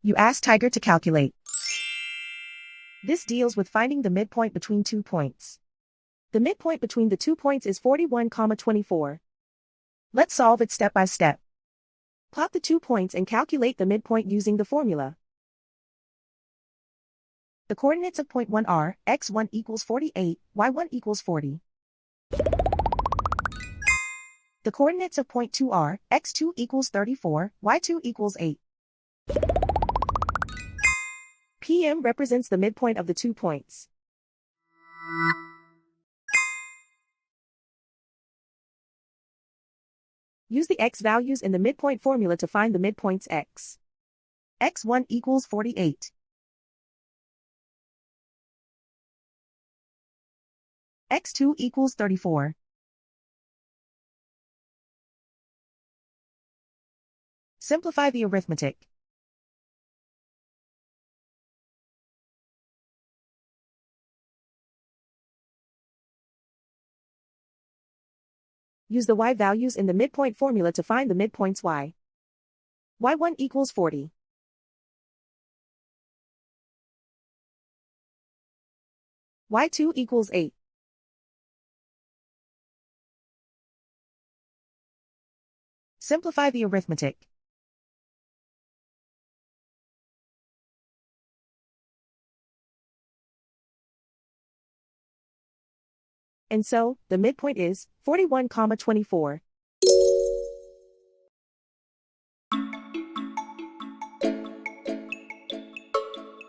You ask Tiger to calculate. This deals with finding the midpoint between 2 points. The midpoint between the 2 points is 41,24. Let's solve it step by step. Plot the 2 points and calculate the midpoint using the formula. The coordinates of point 1 are x1 equals 48, y1 equals 40. The coordinates of point 2 are x2 equals 34, y2 equals 8. PM represents the midpoint of the 2 points. Use the x values in the midpoint formula to find the midpoints x. x1 equals 48. x2 equals 34. Simplify the arithmetic. Use the y values in the midpoint formula to find the midpoints y. y1 equals 40. y2 equals 8. Simplify the arithmetic. And so, the midpoint is 41,24.